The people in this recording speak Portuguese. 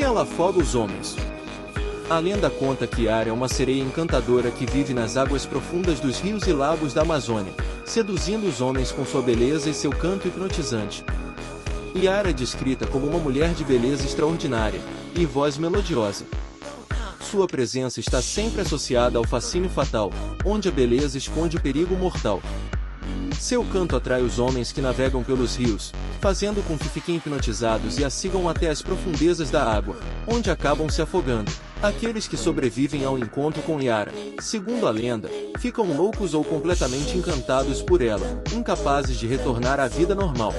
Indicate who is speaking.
Speaker 1: ela afoga os homens. A lenda conta que Yara é uma sereia encantadora que vive nas águas profundas dos rios e lagos da Amazônia, seduzindo os homens com sua beleza e seu canto hipnotizante. Yara é descrita como uma mulher de beleza extraordinária e voz melodiosa. Sua presença está sempre associada ao fascínio fatal, onde a beleza esconde o perigo mortal. Seu canto atrai os homens que navegam pelos rios, fazendo com que fiquem hipnotizados e a sigam até as profundezas da água, onde acabam se afogando. Aqueles que sobrevivem ao encontro com Yara, segundo a lenda, ficam loucos ou completamente encantados por ela, incapazes de retornar à vida normal.